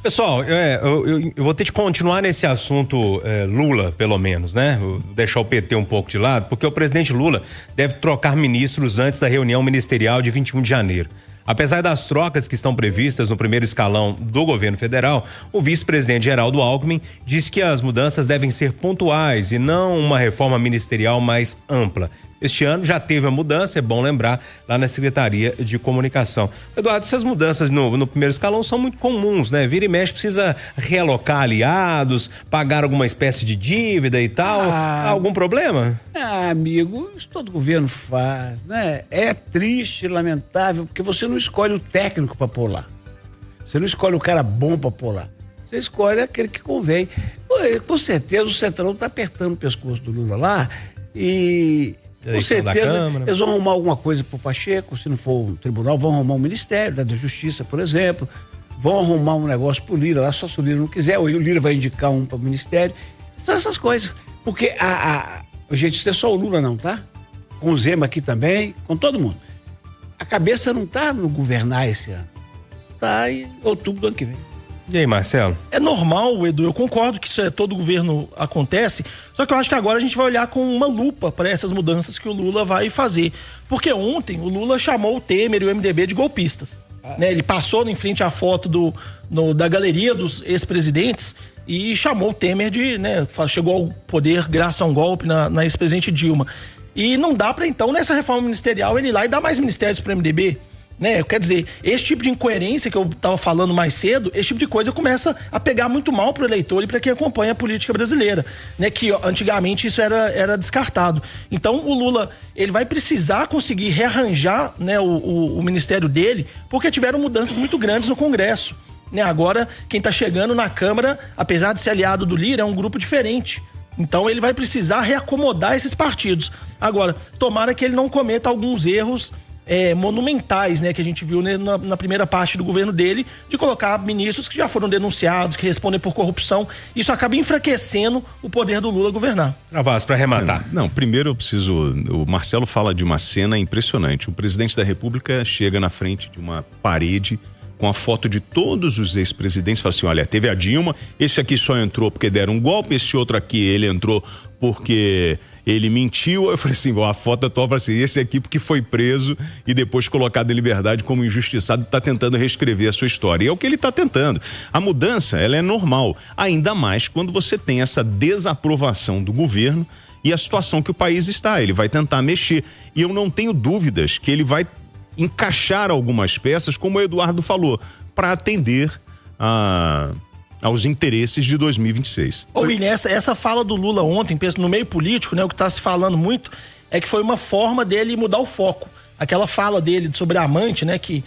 Pessoal, eu vou ter de continuar nesse assunto Lula, pelo menos, né? Vou deixar o PT um pouco de lado, porque o presidente Lula deve trocar ministros antes da reunião ministerial de 21 de janeiro. Apesar das trocas que estão previstas no primeiro escalão do governo federal, o vice-presidente Geraldo Alckmin diz que as mudanças devem ser pontuais e não uma reforma ministerial mais ampla. Este ano já teve a mudança, é bom lembrar, lá na Secretaria de Comunicação. Eduardo, essas mudanças no primeiro escalão são muito comuns, né? Vira e mexe, precisa realocar aliados, pagar alguma espécie de dívida e tal. Há algum problema? Amigo, isso todo governo faz, né? É triste, lamentável, porque você não escolhe o técnico para pôr lá. Você não escolhe o cara bom para pôr lá. Você escolhe aquele que convém. Com certeza o Centrão está apertando o pescoço do Lula lá e... Com certeza, eles vão arrumar alguma coisa pro Pacheco, se não for um tribunal, vão arrumar um ministério, né, da Justiça, por exemplo, vão arrumar um negócio pro Lira lá, só se o Lira não quiser, ou o Lira vai indicar um para o ministério. São essas coisas. Porque gente, isso não é só o Lula não, tá? Com o Zema aqui também, com todo mundo. A cabeça não tá no governar esse ano. Tá em outubro do ano que vem. E aí, Marcelo? É normal, Edu, eu concordo que isso todo governo acontece, só que eu acho que agora a gente vai olhar com uma lupa para essas mudanças que o Lula vai fazer. Porque ontem o Lula chamou o Temer e o MDB de golpistas. Né? Ele passou em frente à foto da galeria dos ex-presidentes e chamou o Temer de, né, chegou ao poder graças a um golpe na ex-presidente Dilma. E não dá para então, nessa reforma ministerial, ele ir lá e dar mais ministérios para o MDB. Né? Quer dizer, esse tipo de incoerência que eu estava falando mais cedo, esse tipo de coisa começa a pegar muito mal pro eleitor e para quem acompanha a política brasileira, né? Que antigamente isso era descartado. Então o Lula, ele vai precisar conseguir rearranjar, né, o ministério dele, porque tiveram mudanças muito grandes no Congresso, né? Agora, quem está chegando na Câmara, apesar de ser aliado do Lira, é um grupo diferente. Então ele vai precisar reacomodar esses partidos. Agora, tomara que ele não cometa alguns erros monumentais, né, que a gente viu, né, na primeira parte do governo dele, de colocar ministros que já foram denunciados, que respondem por corrupção. Isso acaba enfraquecendo o poder do Lula governar. Travassos, para arrematar. Não, primeiro eu preciso... O Marcelo fala de uma cena impressionante. O presidente da República chega na frente de uma parede com a foto de todos os ex-presidentes, fala assim, olha, teve a Dilma, esse aqui só entrou porque deram um golpe, esse outro aqui ele entrou porque ele mentiu. Eu falei assim, a foto atual, eu falei assim, esse aqui porque foi preso e depois colocado em liberdade como injustiçado, está tentando reescrever a sua história. E é o que ele está tentando. A mudança, ela é normal, ainda mais quando você tem essa desaprovação do governo e a situação que o país está. Ele vai tentar mexer e eu não tenho dúvidas que ele vai encaixar algumas peças, como o Eduardo falou, para atender aos interesses de 2026. Ô, William, essa fala do Lula ontem, penso no meio político, né, o que está se falando muito é que foi uma forma dele mudar o foco. Aquela fala dele sobre a amante, né, que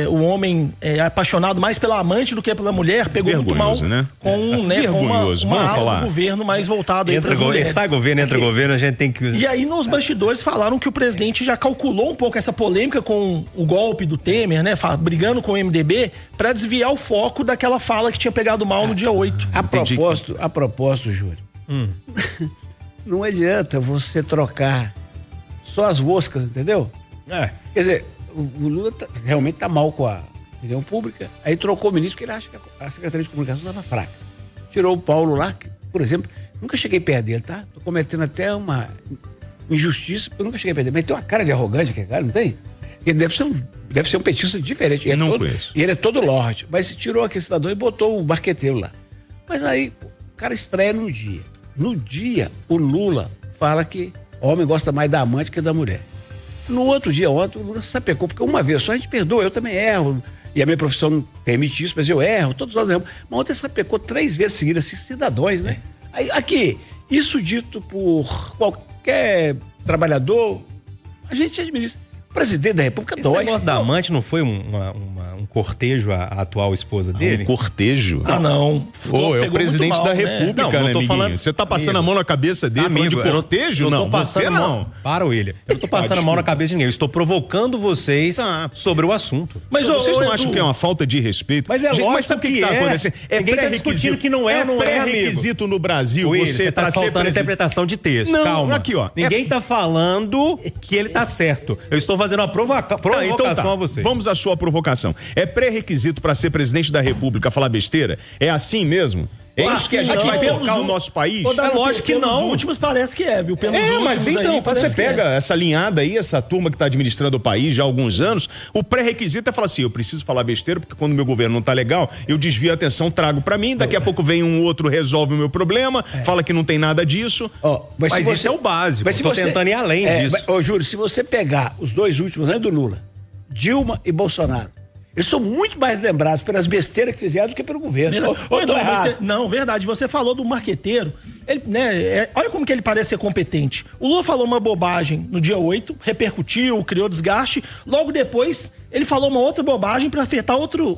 o homem é apaixonado mais pela amante do que pela mulher, pegou muito mal, né? Com, né, com uma ala do governo mais voltado para as mulheres. Sai governo, entra governo, a gente tem que... E aí nos bastidores falaram que o presidente já calculou um pouco essa polêmica com o golpe do Temer, né, brigando com o MDB, para desviar o foco daquela fala que tinha pegado mal no dia 8. A propósito, Júlio, não adianta você trocar só as moscas, entendeu? Quer dizer, o Lula realmente está mal com a opinião pública, aí trocou o ministro porque ele acha que a Secretaria de Comunicação estava fraca. Tirou o Paulo lá, que, por exemplo, nunca cheguei perto dele, tá? Tô cometendo até uma injustiça, porque eu nunca cheguei perto dele. Mas tem uma cara de arrogante que cara, não tem? Ele deve ser um petista diferente. E ele é todo lorde. Mas se tirou aquele cidadão e botou o barqueteiro lá. Mas aí, o cara estreia num dia. No dia, o Lula fala que o homem gosta mais da amante que da mulher. No outro dia, ontem, o Lula sapecou, porque uma vez só a gente perdoa, eu também erro, e a minha profissão não permite isso, mas eu erro, todos nós erramos. Mas ontem sapecou 3 vezes seguidas, assim, cidadãos, né? Aí, aqui, isso dito por qualquer trabalhador, a gente administra. O presidente da República dói. Esse negócio da amante não foi um cortejo à atual esposa dele? Um cortejo? Não. É o presidente da República, né, amiguinho? Falando... Você tá passando a mão na cabeça dele, amigo, falando de cortejo? Não, você não. Para, William. Eu não tô passando a mão na cabeça de ninguém. Eu estou provocando vocês sobre o assunto. Mas vocês não acham que é uma falta de respeito? Mas é lógico, mas sabe o que tá acontecendo? Ninguém tá discutindo que não é, não é, pré-requisito no Brasil. William, você tá faltando interpretação de texto. Não, calma. Aqui, ó. Ninguém tá falando que ele tá certo. Eu estou fazendo uma provocação a você. Vamos à sua provocação. É pré-requisito para ser presidente da República falar besteira? É assim mesmo? É isso que a gente vai tocar o nosso país? É lógico que não. Os últimos parece que viu? Pelos últimos mas então, aí, quando você pega essa linhada aí, essa turma que está administrando o país já há alguns anos, o pré-requisito é falar assim, eu preciso falar besteira, porque quando o meu governo não tá legal, eu desvio a atenção, trago para mim, daqui a pouco vem um outro, resolve o meu problema, fala que não tem nada disso. Mas isso é o básico, eu tô tentando ir além disso. Júlio, se você pegar os dois últimos, antes do Lula, Dilma e Bolsonaro, eles são muito mais lembrados pelas besteiras que fizeram do que pelo governo. Não, verdade. Você falou do marqueteiro. Ele, olha como que ele parece ser competente. O Lula falou uma bobagem no dia 8, repercutiu, criou desgaste. Logo depois, ele falou uma outra bobagem para afetar outro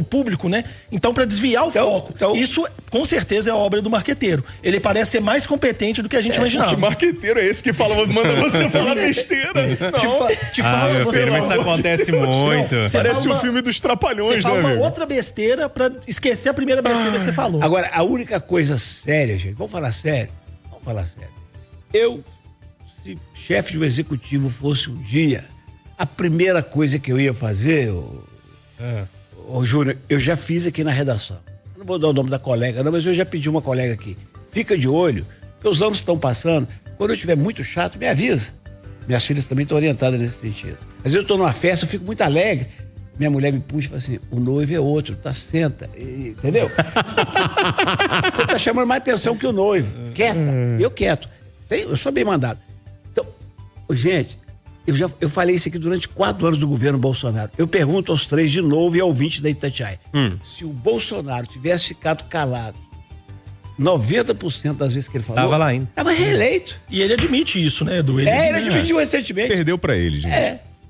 público, né? Então, para desviar o foco. Isso, com certeza, é a obra do marqueteiro. Ele parece ser mais competente do que a gente imaginava. Que marqueteiro é esse que manda você falar besteira? Mas isso acontece muito. Parece o filme dos Trapalhões, você fala uma outra besteira para esquecer a primeira besteira que você falou. Agora, a única coisa séria, gente, vamos falar sério. Eu, se chefe de um executivo fosse um dia, a primeira coisa que eu ia fazer, Júnior, eu já fiz aqui na redação. Eu não vou dar o nome da colega, não, mas eu já pedi uma colega aqui. Fica de olho, porque os anos estão passando. Quando eu estiver muito chato, me avisa. Minhas filhas também estão orientadas nesse sentido. Às vezes eu estou numa festa, eu fico muito alegre. Minha mulher me puxa e fala assim, o noivo é outro, senta, entendeu? Você tá chamando mais atenção que o noivo. Quieta, eu quieto. Eu sou bem mandado. Então, gente, eu falei isso aqui durante 4 anos do governo Bolsonaro. Eu pergunto aos 3 de novo e ao 20 da Itatiaia. Se o Bolsonaro tivesse ficado calado 90% das vezes que ele falou... Tava lá ainda. Tava reeleito. E ele admite isso, né, Edu? Ele admitiu recentemente. Perdeu pra ele, gente.